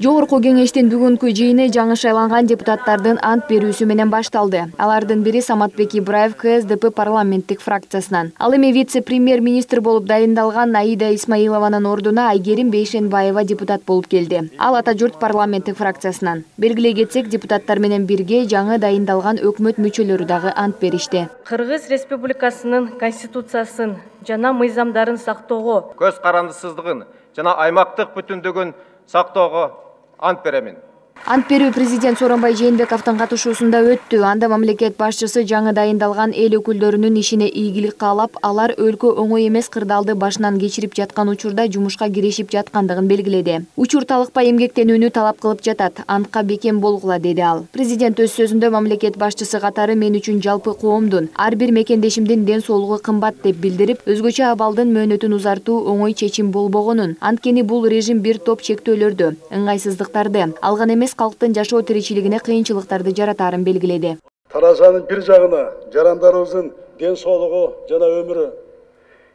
Жогорку кеңештин бүгүнкү жыйыны жаңы шайланган депутаттардын ант берүүсү менен башталды. Алардын бири Саматбек Ибраев КСДП парламенттик фракциясынан. Ал эми вице-премьер-министр болуп дайындалган Аида Исмаилованын ордуна Айгерим Бейшенбаева депутат болуп келди. Ал Ата журт парламенттик фракциясынан. Белгилей кетсек, депутаттар менен бирге жаңы дайындалган өкмөт мүчөлөрү дагы ант беришти. Кыргыз Республикасынын конституциясын жана мыйзамдарын сактоого, көз карандысыздыгын жана аймактык бүтүндүгүн сактоого ант беремин. Ант берүү президент Сооронбай Жээнбековдун катышуусунда өттү. Анда мамлекет башчысы жаңы дайындалган эл өкүлдөрүнүн ишине ийгилик каалап, алар өлкө оңой эмес кырдаалды башынан кечирип жаткан учурда жумушка киришип жаткандыгын белгиледи. Учур талыкпай эмгектенүүнү талап кылып жатат. Антка бекем болгула, деди ал. Президент өз сөзүндө мамлекет башчысы катары мен үчүн жалпы коомдун, ар бир мекендешимдин ден соолугу кымбат деп билдирип, өзгөчө абалдын мөөнөтүн узартуу оңой чечим болбогонун, анткени бул режим бир топ чектөөлөрдү, ыңгайсыздыктарды, алган эмес калктын жашоо тиричилигине кыйынчылыктарды жаратаарын белгиледи. Таразанын бир жагына жарандарыбыздын ден соолугу жана өмүрү,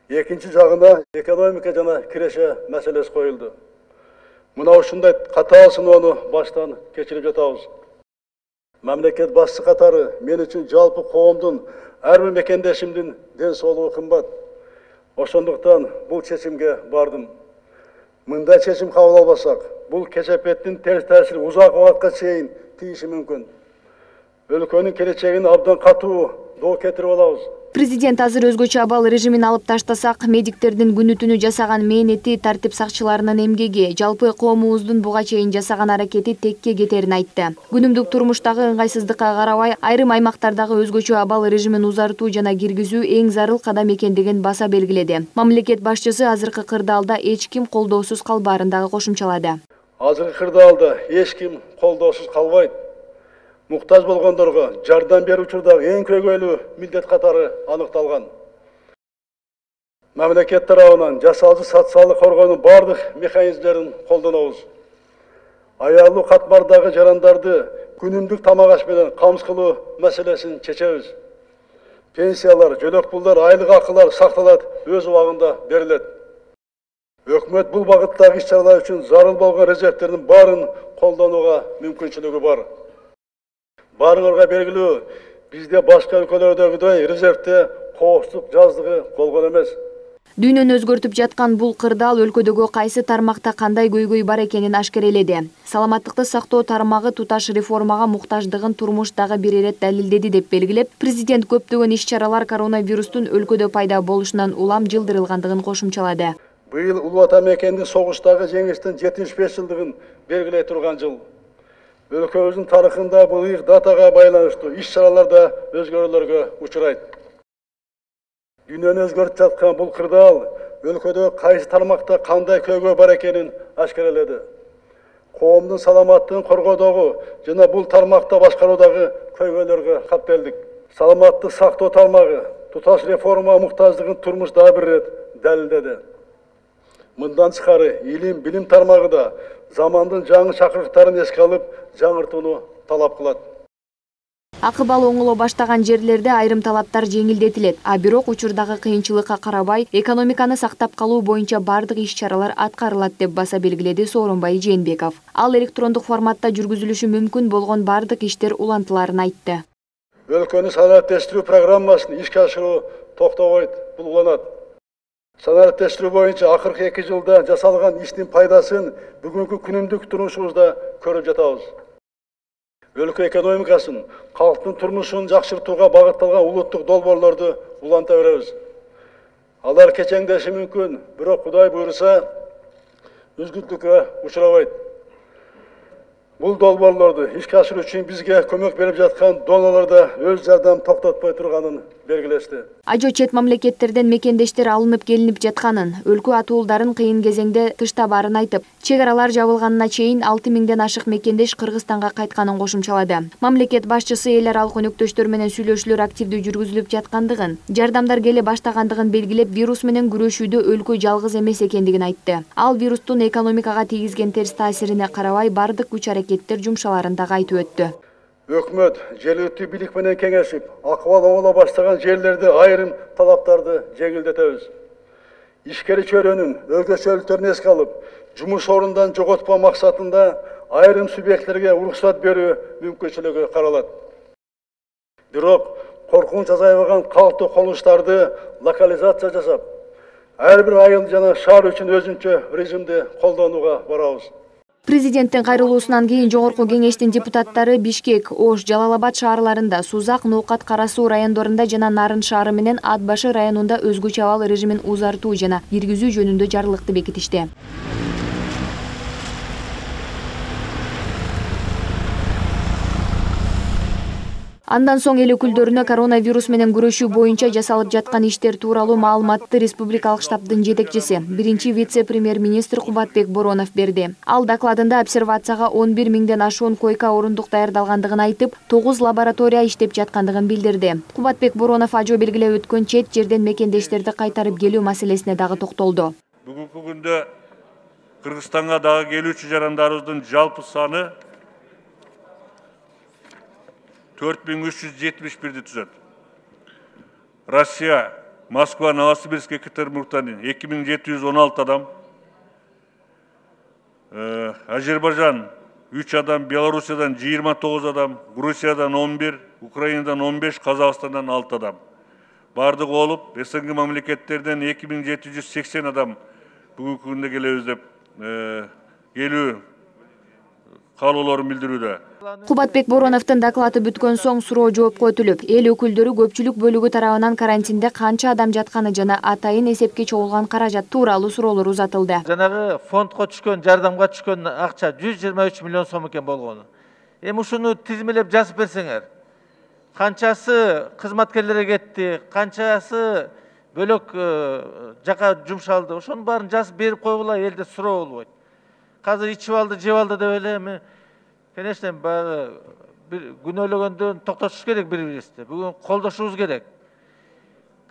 экинчи жагына экономика жана киреше маселеси коюлду. Мына ушундай катаал сыноону баштан кечирип жатабыз. Мамлекет башчысы катары мен үчүн жалпы коомдун, ар бир мекендешимдин ден соолугу кымбат. Ошондуктан бул чечимге бардым. Мындай чечим кабыл албасак, бул кесепеттин терс таасири узак убакытка чейин тийиши мүмкүн. Өлкөнүн келечегин абдан катуу доо кетирип алабыз. Президент азыр өзгөчө абал режимин алып таштасак, медиктердин күнү түнү жасаган мээнети, тартип сакчыларынын эмгеги, жалпы коомубуздун буга чейин жасаган аракети текке кетерин айтты. Күнүмдүк турмуштагы ыңгайсыздыкка карабай, айрым аймактардагы өзгөчө абал режимин узартуу жана киргизүү эң зарыл кадам экендигин баса белгиледи. Мамлекет башчысы азыркы кырдаалда эч ким колдоосуз калбаарын дагы кошумчалады. Азыркы кырдаалда эч ким колдоосуз калбайт. Муктаж болгондорго жардам берүү учурдагы эң көйгөйлүү милдет катары аныкталган. Мамлекет тарабынан жасалчу социалдык коргоонун бардык механизмдерин колдонобуз. Аялуу катмардагы жарандарды күнүмдүк тамак аш менен камсыз кылуу маселесин чечебиз. Пенсиялар, жөлөк пулдар, айлык акылар сакталат, өз убагында берилет. Өкмөт бул багыттагы иш-чаралар үчүн зарыл болгон резервтердин баарын колдонууга мүмкүнчүлүгү бар. Барыңарга белгилүү, бизде башка өлкөлөрдөгүдөй резервте коопсуздук жаздыгы болгон эмес. Дүйнөнү өзгөртүп жаткан бул кырдаал өлкөдөгү кайсы тармакта кандай көйгөй бар экенин ашкереледи. Саламаттыкты сактоо тармагы туташ реформага муктаждыгын турмуштагы бир ирет далилдеди деп белгилеп, президент көптөгөн иш-чаралар коронавирустун өлкөдө пайда болушунан улам жылдырылгандыгын кошумчалады. Быйыл Улуу Ата мекендин согуштагы жеңиштин 75 жылдыгын белгилей турган жыл. Өлкөбүздүн тарыхында бул ыйык датага байланыштуу иш-чараларда өзгөрүүлөргө учурайт. Дүйнөнү өзгөртүп жаткан бул кырдаал өлкөдө кайсы тармакта кандай көйгөй бар экенин ашкереледи. Коомдун саламаттыгын коргоодогу жана бул тармакта башкаруудагы көйгөйлөргө кат бердик. Саламаттык сактоо тармагы туташ реформага муктаждыгын турмуш дагы бир ирет далилдеди. Мындан тышкары илим, билим тармагы да замандын жаңы чакырыктарын эске алып, жаңыртууну талап кылат. Акыбал оңоло баштаган жерлерде айрым талаптар жеңилдетилет, а бирок учурдагы кыйынчылыкка карабай, экономиканы сактап калуу боюнча бардык иш-чаралар аткарылат деп баса белгиледи Сооронбай Жээнбеков. Ал электрондук форматта жүргүзүлүшү мүмкүн болгон бардык иштер улантыларын айтты. Өлкөнү санариптештирүү программасын ишке ашыруу токтобойт, бул уланат. Санариптештирүү боюнча акыркы 2 жылда жасалган иштин пайдасын бүгүнкү күнүмдүк турмушубузда көрүп жатабыз. Өлкө экономикасын, калктын турмушун жакшыртууга багытталган улуттук долбоорлорду уланта беребиз. Алар кечеңдеши мүмкүн, бирок Кудай буйруса үзгүлтүккө учурабайт. Бул долбоорлорду ишке ашыруу үчүн бизге көмөк берип жаткан донорлор да өз жардам токтотпой турганын белгилешти. Ажо чет мамлекеттерден мекендештер алынып келинип жатканын, өлкө атуулдарын кыйын кезеңде тыштабаарын айтып, чек аралар жабылганына чейин 6000ден ашык мекендеш Кыргызстанга кайтканын кошумчалады. Мамлекет башчысы эл аралык өнөктөштөр менен сүйлөшүүлөр активдүү жүргүзүлүп жаткандыгын, жардамдар келе баштагандыгын белгилеп, вирус менен күрөшүүдө өлкө жалгыз эмес экендигин айтты. Ал вирустун экономикага тийгизген терс таасирине карабай бардык күч аракеттер жумшаларын дагы айтып өттү. Өкмөт жергиликтүү бийлик менен кеңешип, акыбал оңоло баштаган жерлерде айрым талаптарды жеңилдетебиз. ишкери чөйрөнүн өзгөчөлүктөрүн эске алып, жумуш орундан жоготпоо максатында айрым субъекттерге уруксат берүү мүмкүнчүлүгү каралат. Бирок коркунуч азайбаган калктуу колунуштарды локализация жасап, ар бир айыл жана шаар үчүн өзүнчө режимди колдонууга барабыз. Президенттин кайрылуусунан кийин Жогорку Кеңештин депутаттары Бишкек, Ош, Жалал-Абад шаарларында, Сузак, Ноокат, Кара Суу райондорунда жана Нарын шаары менен Ат башы районунда өзгөчө абал режимин узартуу жана киргизүү жөнүндө жарлыкты бекитишти. Андан соң эл өкүлдөрүнө коронавирус менен күрөшүү боюнча жасалып жаткан иштер тууралуу маалыматты Республикалык штабдын жетекчиси, биринчи вице-премьер-министр Кубатбек Боронов берди. Ал докладында обсервацияга 11 миңден ашуун койка орундук даярдалгандыгын айтып, 9 лаборатория иштеп жаткандыгын билдирди. Кубатбек Боронов ажо белгилеп өткөн чет жерден мекендештерди кайтарып келүү маселесине дагы токтолду. Бүгүнкү күндө Кыргызстанга дагы келүүчү жарандарыбыздын жалпы саны 4371'di түзөт. Россия, Москва, Новосибирск, Екатеринбургтан 2716 адам. Азербайжан 3 адам, Белоруссиядан 29 адам, Грузиядан 11, Украинадан 15, Казакстандан 6 адам. Бардыгы болуп, СНГ мамлекеттерден 2780 адам бүгүнкү күндө келебиз деп келүү каалоолорун билдирүүдө. Кубатбек Бороновдун доклады бүткөн соң суроо жоопко өтүлүп, эл өкүлдөрү көпчүлүк бөлүгү тарабынан карантинде канча адам жатканы жана атайын эсепке чогулган каражат тууралуу суроолор узатылды. Жанагы фондко түшкөн, жардамга түшкөн акча 123 миллион сом экен болгону. Эми ушуну тизмелеп жазып берсеңер, канчасы кызматкерлерге кетти, канчасы бөлөк жака жумшалды, ошонун баарын жазып берип койгула, элде суроо болбойт. Қазір ичип алды, жеп алды деп эле, конечно, бир күнөөлөгөндөн токтотуш керек бири-бирибизди. Бүгүн колдошубуз керек.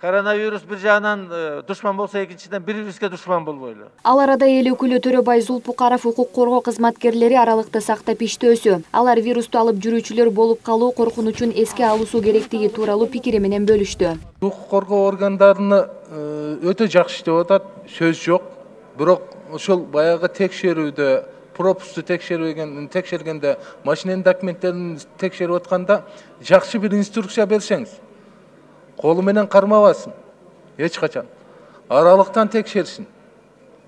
Коронавирус бир жагынан душман болсо, экинчиден бири-бирибизге душман болбойлу. Ал арада эл өкүлү Төрөбай Зулпукаров укук коргоо кызматкерлери аралыкты сактап иштөөсү, алар вирусту алып жүрүүчүлөр болуп калуу коркунучун эске алуусу керектиги тууралуу пикири менен бөлүштү. Укук коргоо органдарыны өтө жакшы иштеп атат, сөз жок. Бирок ошол баягы текшерүүдө, пропусту текшергенде, машиненин документтерин текшерип атканда жакшы бир инструкция берсеңиз, колу менен кармабасын, эч качан. Аралыктан текшерсин.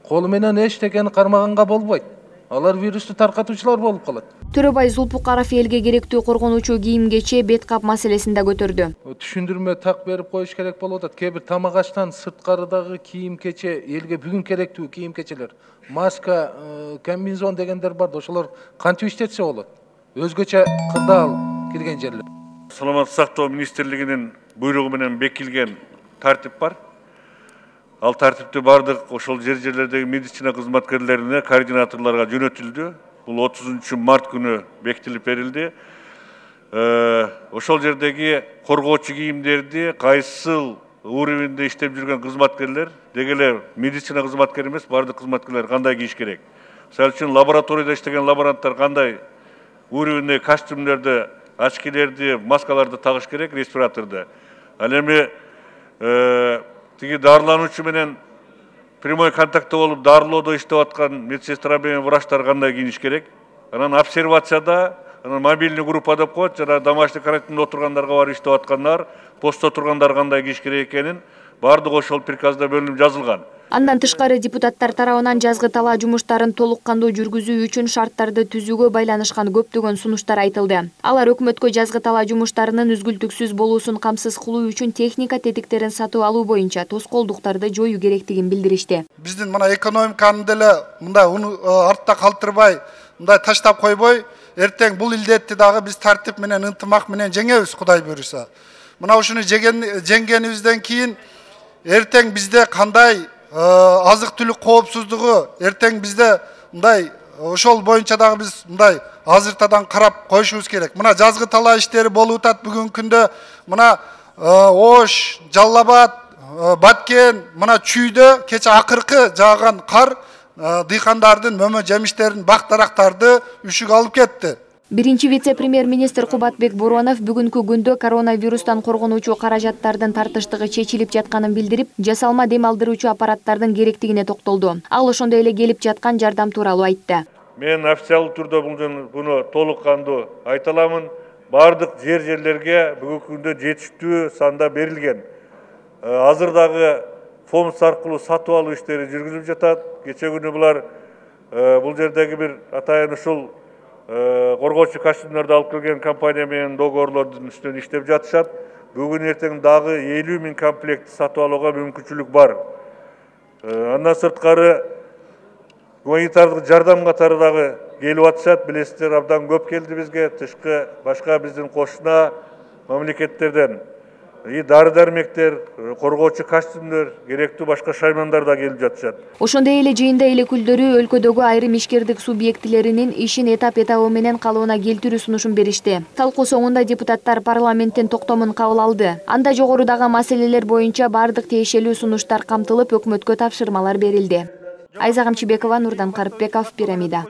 Колу менен эчтекени кармаганга болбойт. Алар вирусту таркатуучулар болуп калат. Төрөбай Зулпукаров элге керектүү коргонуучу кийим-кече, бет кап маселесин да көтөрдү. Түшүндүрмө так берип коюш керек болуп атат. Кээ бир тамак аштан сырткарыдагы кийим-кече, элге бүгүн керектүү кийим-кечелер, маска, комбинезон дегендер бар, ошолор кантип иштетсе болот. Өзгөчө кырдаал кирген жерлер. Саламаттык сактоо министрлигинин буйругу менен бекилген тартип бар. Ал тартипти бардык ошол жерлердеги медицина кызматкерлерине, координаторлорго жөнөтүлдү. Бул 30 март күнү бекитилип берилди. Ошол жердеги коргоочу кийимдерди кайсыл уровенде иштеп жүргөн кызматкерлер, деги эле медицина кызматкери эмес, бардык кызматкерлер кандай кийиш керек? Мисалы үчүн лабораторияда иштеген лаборанттар кандай уровенде костюмдерди, очкилерди, маскаларды тагыш керек, респираторду. Ал эми тиги дарылануучу менен прямой контактта болуп дарылоодо иштеп аткан медсестра менен врачтар кандай кийиш керек? Анан обсервацияда, анан мобильный группа деп коет, жана домашний карантинде отургандарга барып иштеп аткандар, постто тургандар кандай кийиш керек экенин бардыгы ошол приказда бөлүнүп жазылган. Андан тышкары депутаттар тарабынан жазгы талаа жумуштарын толук кандуу жүргүзүү үчүн шарттарды түзүүгө байланышкан көптөгөн сунуштар айтылды. Алар өкмөткө жазгы талаа жумуштарынын үзгүлтүксүз болуусун камсыз кылуу үчүн техника тетиктерин сатып алуу боюнча тоскоолдуктарды жоюу керектигин билдиришти. Биздин мына экономиканы деле мындай артта калтырбай, мындай таштап койбой, эртең бул илдетти дагы биз тартип менен, ынтымак менен жеңебиз, Кудай буйруса. Мына ушуну жеңгенибизден кийин эртең бизде кандай азык түлүк коопсуздугу, эртең бизде мындай ошол боюнча дагы биз мындай азыртадан карап коюшубуз керек. Мына жазгы талаа иштери болуп атат бүгүнкү күндө. Мына Ош, Жалал-Абад, Баткен, мына Чүйдө кече акыркы жааган кар дыйкандардын мөмө жемиштерин, бак дарактарды үшүгө алып кетти. Биринчи вице-премьер-министр Кубатбек Боронов бүгүнкү күндө коронавирустан коргонуучу каражаттардын тартыштыгы чечилип жатканын билдирип, жасалма дем алдыруучу аппараттардын керектигине токтолду. Ал ошондой эле келип жаткан жардам тууралуу айтты. Мен официалдуу түрдө буну толук кандуу айта аламын. Бардык жерлерге бүгүнкү күндө жетиштүү санда берилген. Азыр дагы фонд аркылуу сатып алуу иштери жүргүзүлүп жатат. Кече күнү булар бул жердеги бир атайын ушул коргоочу костюмдарды алып келген компания менен договорлордун үстүнөн иштеп жатышат. Бүгүн эртең дагы 50 000 комплект сатып алууга мүмкүнчүлүк бар. Андан сырткары гуманитардык жардам катары дагы келип атышат. Билесиздер, абдан көп келди бизге, тышкы башка биздин кошуна мамлекеттерден. Дары-дармектер, коргоочу костюмдер, керектүү башка шаймандар да келип жатышат. Ошондой эле жыйында эл өкүлдөрү өлкөдөгү айрым ишкердик субъектилеринин ишин этап-этабы менен калыбына келтирүү сунушун беришти. Талкуу соңунда депутаттар парламенттин токтомун кабыл алды. Анда жогорудагы маселелер боюнча бардык тиешелүү сунуштар камтылып, өкмөткө тапшырмалар берилди. Айза Камчыбекова, Нурдан Карыпбеков, Пирамида.